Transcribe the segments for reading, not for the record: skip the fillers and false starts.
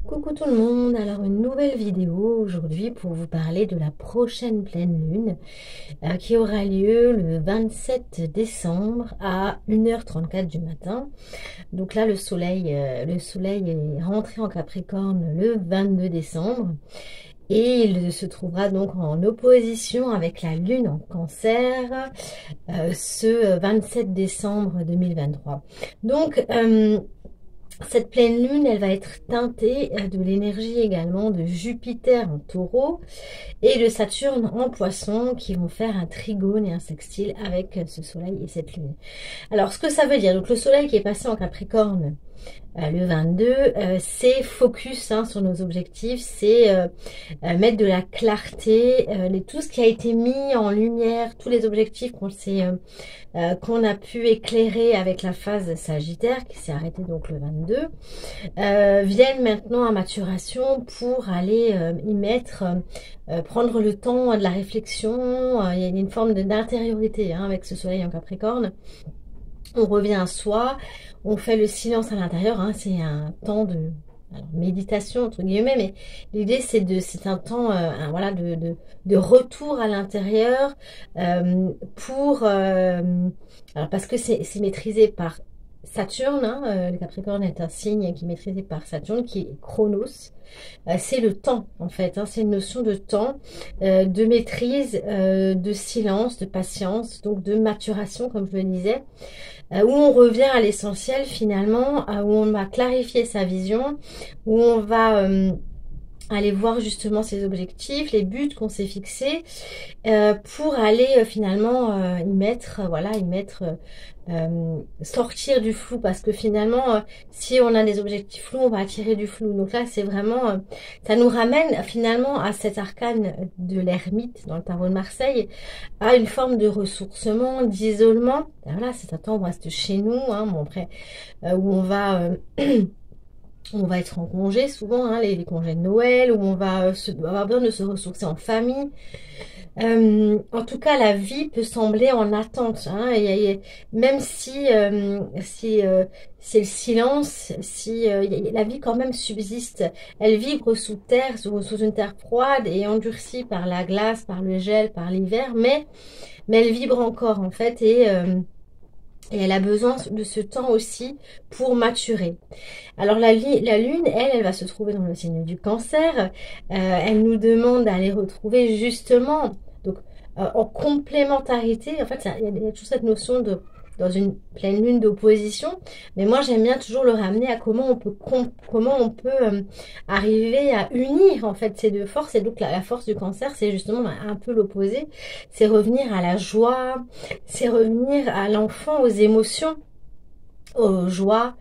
Coucou tout le monde, alors une nouvelle vidéo aujourd'hui pour vous parler de la prochaine pleine lune qui aura lieu le 27 décembre à 1h34 du matin. Donc là le soleil est rentré en Capricorne le 22 décembre et il se trouvera donc en opposition avec la lune en Cancer ce 27 décembre 2023. Donc cette pleine lune, elle va être teintée de l'énergie également de Jupiter en Taureau et de Saturne en Poisson qui vont faire un trigone et un sextile avec ce soleil et cette lune. Alors, ce que ça veut dire, donc le soleil qui est passé en Capricorne le 22, c'est focus sur nos objectifs, c'est mettre de la clarté, tout ce qui a été mis en lumière, tous les objectifs qu'on a pu éclairer avec la phase Sagittaire qui s'est arrêtée donc le 22, viennent maintenant à maturation pour aller y mettre, prendre le temps de la réflexion. Il y a une forme d'intériorité avec ce soleil en Capricorne. On revient à soi, on fait le silence à l'intérieur, c'est un temps de méditation entre guillemets, mais l'idée c'est un temps voilà, de retour à l'intérieur alors parce que c'est maîtrisé par Saturne, le Capricorne est un signe qui est maîtrisé par Saturne, qui est Chronos. C'est le temps en fait, c'est une notion de temps, de maîtrise, de silence, de patience, donc de maturation comme je le disais, où on revient à l'essentiel finalement, où on va clarifier sa vision, où on va aller voir justement ses objectifs, les buts qu'on s'est fixés, pour aller finalement sortir du flou, parce que finalement si on a des objectifs flous, on va attirer du flou. Donc là c'est vraiment ça nous ramène finalement à cet arcane de l'ermite dans le tarot de Marseille, à une forme de ressourcement, d'isolement. Voilà, c'est un temps où on reste chez nous, bon après où on va on va être en congé souvent, les congés de Noël, où on va avoir besoin de se ressourcer en famille. En tout cas, la vie peut sembler en attente, même si c'est le silence, si la vie quand même subsiste, elle vibre sous terre, sous une terre froide et endurcie par la glace, par le gel, par l'hiver, mais elle vibre encore en fait, et elle a besoin de ce temps aussi pour maturer. Alors la lune, elle va se trouver dans le signe du Cancer. Elle nous demande d'aller retrouver justement, donc en complémentarité, en fait il y a toujours cette notion de, dans une pleine lune, d'opposition, mais moi j'aime bien toujours le ramener à comment on peut arriver à unir en fait ces deux forces. Et donc la force du Cancer, c'est justement un peu l'opposé, c'est revenir à la joie, c'est revenir à l'enfant, aux émotions, aux joies,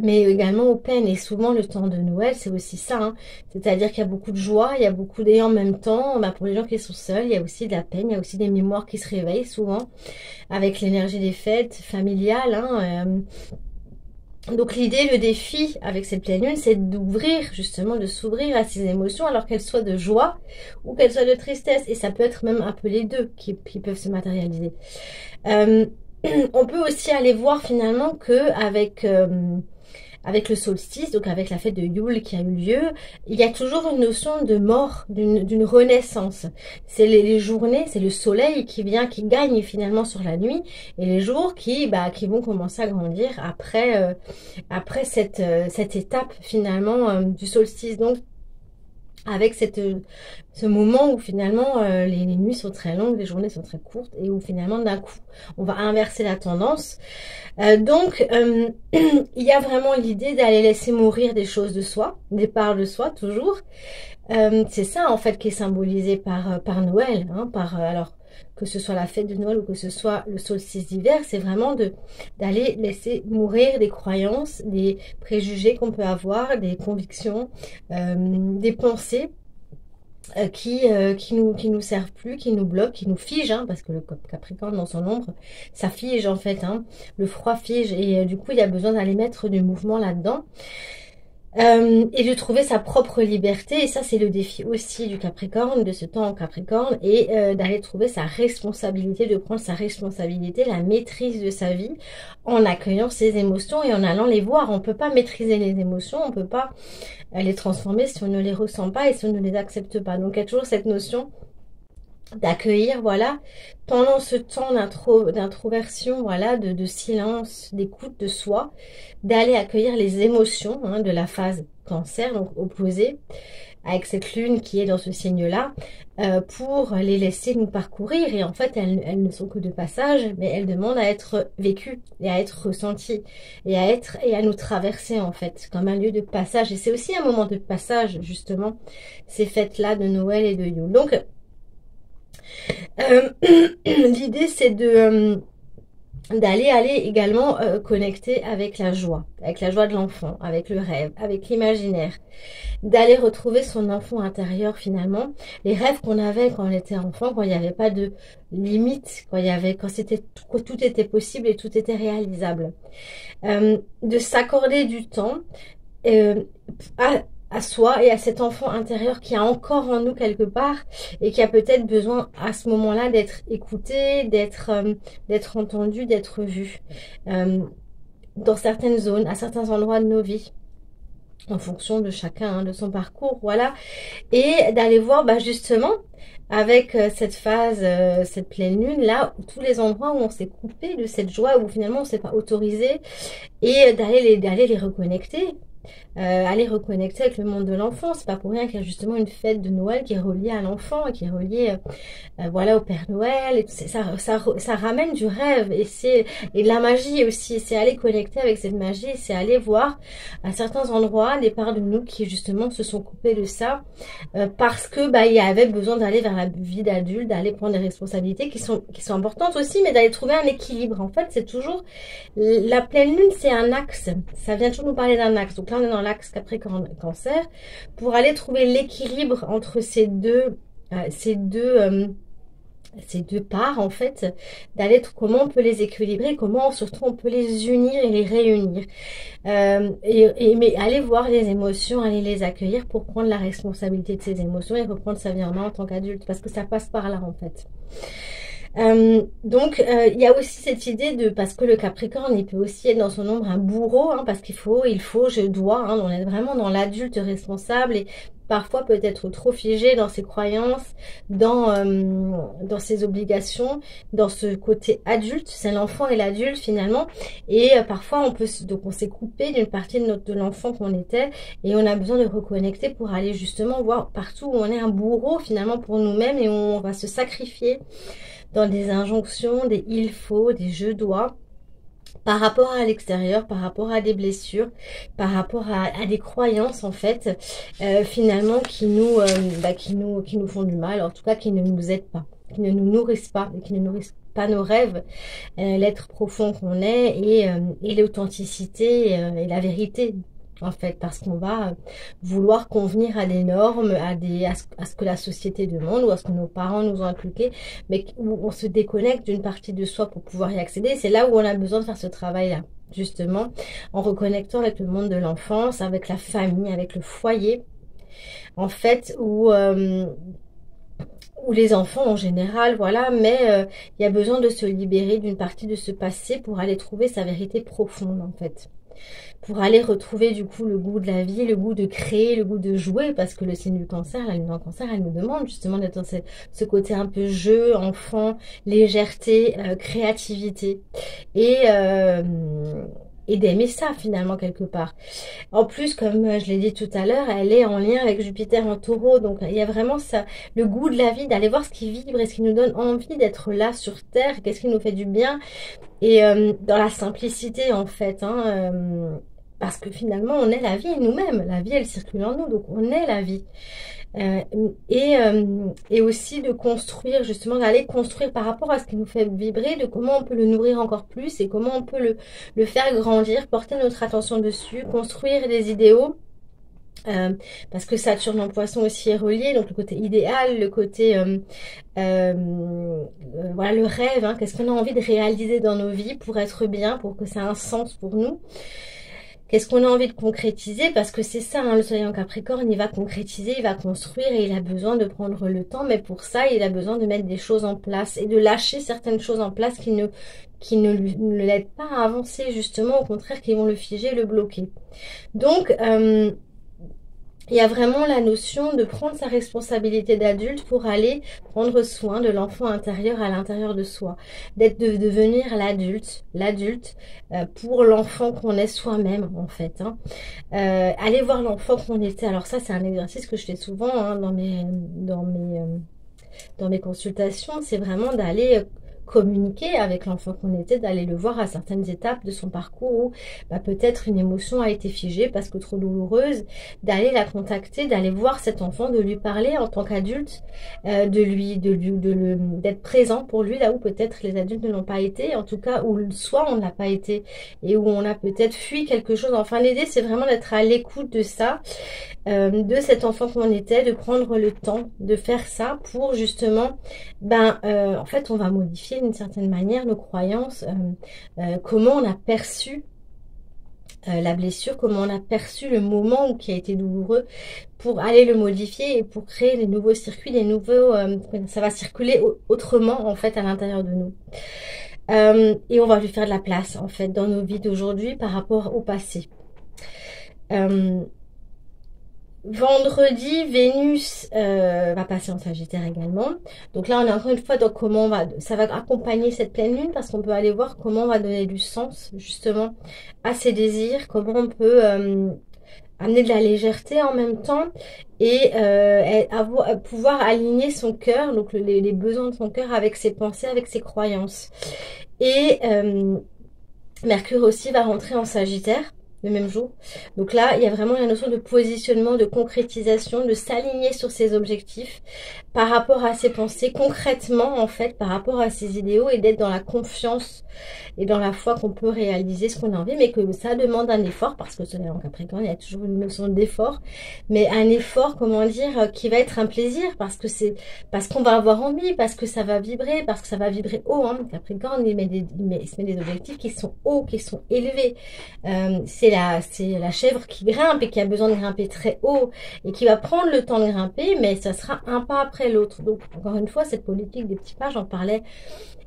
mais également aux peines. Et souvent le temps de Noël c'est aussi ça, c'est-à-dire qu'il y a beaucoup de joie, il y a beaucoup et en même temps pour les gens qui sont seuls, il y a aussi de la peine, il y a aussi des mémoires qui se réveillent souvent avec l'énergie des fêtes familiales. Donc l'idée, le défi avec cette pleine lune, c'est d'ouvrir, justement, de s'ouvrir à ces émotions, alors qu'elles soient de joie ou qu'elles soient de tristesse, et ça peut être même un peu les deux qui peuvent se matérialiser. On peut aussi aller voir finalement que avec le solstice, donc avec la fête de Yule qui a eu lieu, il y a toujours une notion de mort, d'une renaissance. C'est les journées, c'est le soleil qui gagne finalement sur la nuit, et les jours qui vont commencer à grandir après cette étape finalement du solstice. Donc avec ce moment où finalement les nuits sont très longues, les journées sont très courtes, et où finalement d'un coup on va inverser la tendance. Donc il y a vraiment l'idée d'aller laisser mourir des choses de soi, des parts de soi toujours. C'est ça en fait qui est symbolisé par Noël, alors que ce soit la fête de Noël ou que ce soit le solstice d'hiver, c'est vraiment d'aller laisser mourir des croyances, des préjugés qu'on peut avoir, des convictions, des pensées qui nous servent plus, qui nous bloquent, qui nous figent, parce que le Capricorne dans son ombre, ça fige en fait, le froid fige, et du coup il y a besoin d'aller mettre du mouvement là-dedans. Et de trouver sa propre liberté. Et ça, c'est le défi aussi du Capricorne, de ce temps en Capricorne, et d'aller trouver sa responsabilité, de prendre sa responsabilité, la maîtrise de sa vie, en accueillant ses émotions et en allant les voir. On peut pas maîtriser les émotions, on peut pas les transformer si on ne les ressent pas et si on ne les accepte pas. Donc il y a toujours cette notion d'accueillir, voilà, pendant ce temps d'introversion, voilà, de silence, d'écoute de soi, d'aller accueillir les émotions hein, de la phase cancer, donc opposée, avec cette lune qui est dans ce signe-là, pour les laisser nous parcourir. Et en fait, elles ne sont que de passage, mais elles demandent à être vécues et à être ressenties et à nous traverser en fait, comme un lieu de passage. Et c'est aussi un moment de passage, justement, ces fêtes-là de Noël et de Yule. Donc, l'idée, c'est de d'aller également connecter avec la joie de l'enfant, avec le rêve, avec l'imaginaire, d'aller retrouver son enfant intérieur finalement, les rêves qu'on avait quand on était enfant, quand il n'y avait pas de limite, quand tout était possible et tout était réalisable, de s'accorder du temps euh, à soi et à cet enfant intérieur qui a encore en nous quelque part et qui a peut-être besoin à ce moment-là d'être écouté, d'être entendu, d'être vu euh, dans certaines zones, à certains endroits de nos vies en fonction de chacun, hein, de son parcours, voilà, et d'aller voir justement avec cette phase, cette pleine lune là, tous les endroits où on s'est coupé de cette joie, où finalement on s'est pas autorisé, et d'aller les reconnecter. Aller reconnecter avec le monde de l'enfant. C'est pas pour rien qu'il y a justement une fête de Noël qui est reliée à l'enfant, qui est reliée voilà, au Père Noël. Et ça ramène du rêve et de la magie aussi. C'est aller connecter avec cette magie, c'est aller voir à certains endroits des parts de nous qui justement se sont coupées de ça parce que il y avait besoin d'aller vers la vie d'adulte, d'aller prendre des responsabilités qui sont importantes aussi, mais d'aller trouver un équilibre. En fait, c'est toujours la pleine lune, c'est un axe. Ça vient toujours nous parler d'un axe. Donc là, on est dans l'axe Capricorne-Cancer pour aller trouver l'équilibre entre ces deux parts en fait, comment on peut les équilibrer, comment surtout on peut les unir et les réunir. Mais aller voir les émotions, aller les accueillir pour prendre la responsabilité de ces émotions et reprendre sa vie en main en tant qu'adulte, parce que ça passe par là en fait. Donc il y a aussi cette idée parce que le Capricorne il peut aussi être dans son ombre un bourreau hein, parce qu'il faut, je dois, hein, on est vraiment dans l'adulte responsable et parfois peut-être trop figé dans ses croyances, dans ses obligations, dans ce côté adulte, c'est l'enfant et l'adulte finalement, et parfois on s'est coupé d'une partie de l'enfant qu'on était et on a besoin de reconnecter pour aller justement voir partout où on est un bourreau finalement pour nous-mêmes et où on va se sacrifier dans des injonctions, des il faut, des je dois, par rapport à l'extérieur, par rapport à des blessures, par rapport à des croyances en fait, finalement qui nous font du mal, en tout cas qui ne nous aident pas, qui ne nous nourrissent pas, et qui ne nourrissent pas nos rêves, l'être profond qu'on est et l'authenticité et la vérité en fait, parce qu'on va vouloir convenir à des normes, à ce que la société demande ou à ce que nos parents nous ont inculqué, mais où on se déconnecte d'une partie de soi pour pouvoir y accéder. C'est là où on a besoin de faire ce travail-là, justement, en reconnectant avec le monde de l'enfance, avec la famille, avec le foyer, en fait, où les enfants en général, voilà, mais il y a besoin de se libérer d'une partie de ce passé pour aller trouver sa vérité profonde, en fait, pour aller retrouver du coup le goût de la vie, le goût de créer, le goût de jouer, parce que le signe du cancer, la lune en cancer, elle nous demande justement d'être dans ce côté un peu jeu, enfant, légèreté, créativité, et, euh, et d'aimer ça finalement quelque part. En plus, comme je l'ai dit tout à l'heure, elle est en lien avec Jupiter en taureau, donc il y a vraiment ça, le goût de la vie, d'aller voir ce qui vibre et ce qui nous donne envie d'être là sur Terre, qu'est-ce qui nous fait du bien, et dans la simplicité en fait, hein, parce que finalement on est la vie nous-mêmes, la vie elle circule en nous, donc on est la vie. Euh, et aussi de construire, justement d'aller construire par rapport à ce qui nous fait vibrer, de comment on peut le nourrir encore plus et comment on peut le faire grandir, porter notre attention dessus, construire des idéaux. Parce que Saturne en Poisson aussi est relié, donc le côté idéal, le côté voilà, le rêve, hein, qu'est-ce qu'on a envie de réaliser dans nos vies pour être bien, pour que ça ait un sens pour nous. Qu'est-ce qu'on a envie de concrétiser? Parce que c'est ça, hein, le soleil en Capricorne, il va concrétiser, il va construire et il a besoin de prendre le temps. Mais pour ça, il a besoin de mettre des choses en place et de lâcher certaines choses en place ne l'aident pas à avancer, justement, au contraire, qui vont le figer, le bloquer. Donc, il y a vraiment la notion de prendre sa responsabilité d'adulte pour aller prendre soin de l'enfant intérieur à l'intérieur de soi. De devenir l'adulte pour l'enfant qu'on est soi-même, en fait. Hein. Aller voir l'enfant qu'on était. Alors ça, c'est un exercice que je fais souvent hein, dans mes consultations. C'est vraiment d'aller communiquer avec l'enfant qu'on était, d'aller le voir à certaines étapes de son parcours où peut-être une émotion a été figée parce que trop douloureuse, d'aller la contacter, d'aller voir cet enfant, de lui parler en tant qu'adulte, d'être présent pour lui là où peut-être les adultes ne l'ont pas été, en tout cas où soit on n'a pas été et où on a peut-être fui quelque chose. Enfin, l'idée c'est vraiment d'être à l'écoute de ça, de cet enfant qu'on était, de prendre le temps de faire ça pour justement, en fait on va modifier d'une certaine manière nos croyances, comment on a perçu la blessure, comment on a perçu le moment qui a été douloureux pour aller le modifier et pour créer des nouveaux circuits, ça va circuler autrement en fait à l'intérieur de nous. Et on va lui faire de la place en fait dans nos vies d'aujourd'hui par rapport au passé. Vendredi, Vénus va passer en Sagittaire également. Donc là, on est encore une fois dans comment ça va accompagner cette pleine lune parce qu'on peut aller voir comment on va donner du sens justement à ses désirs, comment on peut amener de la légèreté en même temps et pouvoir aligner son cœur, donc les besoins de son cœur avec ses pensées, avec ses croyances. Et Mercure aussi va rentrer en Sagittaire le même jour. Donc là, il y a vraiment la notion de positionnement, de concrétisation, de s'aligner sur ses objectifs par rapport à ses pensées, concrètement en fait, par rapport à ses idéaux et d'être dans la confiance et dans la foi qu'on peut réaliser ce qu'on a envie, mais que ça demande un effort parce que le soleil en Capricorne, il y a toujours une notion d'effort, mais un effort, comment dire, qui va être un plaisir parce qu'on va avoir envie, parce que ça va vibrer, parce que ça va vibrer haut. Hein. Capricorne, il se met des objectifs qui sont hauts, qui sont élevés. C'est la chèvre qui grimpe et qui a besoin de grimper très haut et qui va prendre le temps de grimper, mais ça sera un pas après l'autre. Donc, encore une fois, cette politique des petits pas, j'en parlais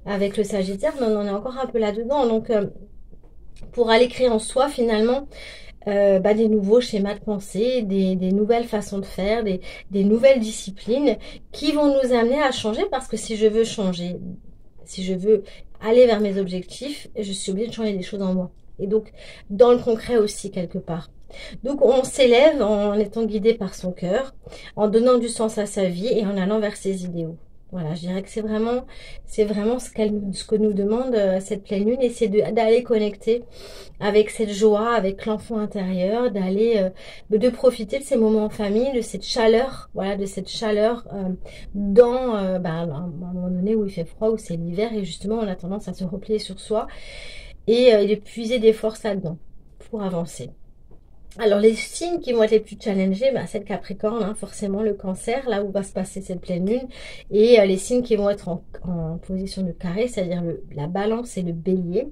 avec le Sagittaire, mais on en est encore un peu là-dedans. Donc, pour aller créer en soi, finalement, des nouveaux schémas de pensée, des nouvelles façons de faire, des nouvelles disciplines qui vont nous amener à changer parce que si je veux changer, si je veux aller vers mes objectifs, je suis obligée de changer des choses en moi. Et donc, dans le concret aussi, quelque part. Donc, on s'élève en étant guidé par son cœur, en donnant du sens à sa vie et en allant vers ses idéaux. Voilà, je dirais que c'est vraiment ce que nous demande cette pleine lune et c'est d'aller connecter avec cette joie, avec l'enfant intérieur, de profiter de ces moments en famille, de cette chaleur, voilà, de cette chaleur à un moment donné où il fait froid, où c'est l'hiver et justement on a tendance à se replier sur soi et de puiser des forces là-dedans pour avancer. Alors les signes qui vont être les plus challengés, c'est le Capricorne, hein, forcément le Cancer, là où va se passer cette pleine lune, et les signes qui vont être en position de carré, c'est-à-dire la Balance et le Bélier.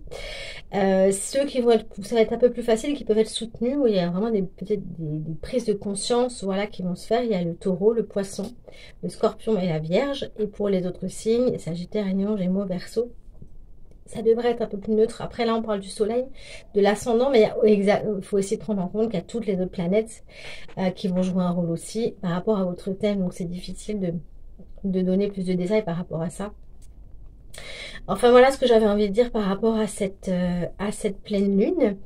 Ceux qui vont être, ça va être un peu plus facile, qui peuvent être soutenus, où il y a vraiment peut-être des prises de conscience, voilà, qui vont se faire. Il y a le Taureau, le Poisson, le Scorpion et la Vierge. Et pour les autres signes, Sagittaire, Lion, Gémeaux, Verseau, ça devrait être un peu plus neutre. Après, là, on parle du soleil, de l'ascendant, mais il faut aussi prendre en compte qu'il y a toutes les autres planètes qui vont jouer un rôle aussi par rapport à votre thème. Donc, c'est difficile de donner plus de détails par rapport à ça. Enfin, voilà ce que j'avais envie de dire par rapport à cette pleine lune.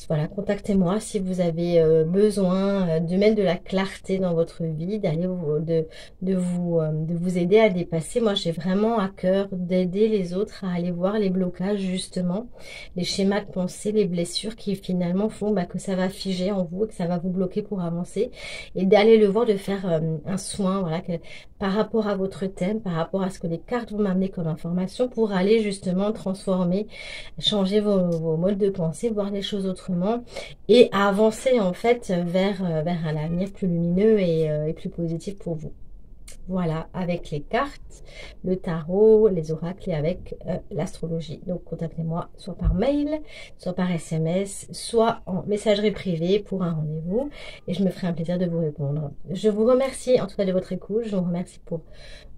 Voilà, contactez-moi si vous avez besoin de mettre de la clarté dans votre vie, de vous aider à dépasser. Moi, j'ai vraiment à cœur d'aider les autres à aller voir les blocages, justement, les schémas de pensée, les blessures qui finalement font que ça va figer en vous, que ça va vous bloquer pour avancer, et d'aller le voir, de faire un soin, voilà, par rapport à votre thème, par rapport à ce que les cartes vont m'amener comme information, pour aller justement transformer, changer vos modes de pensée, voir les choses autrement et avancer en fait vers un avenir plus lumineux et plus positif pour vous. Voilà, avec les cartes, le tarot, les oracles et avec l'astrologie. Donc contactez-moi soit par mail, soit par SMS, soit en messagerie privée pour un rendez-vous et je me ferai un plaisir de vous répondre. Je vous remercie en tout cas de votre écoute, je vous remercie pour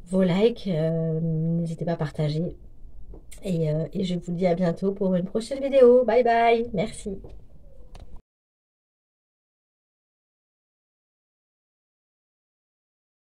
vos likes, n'hésitez pas à partager et je vous dis à bientôt pour une prochaine vidéo. Bye bye, merci.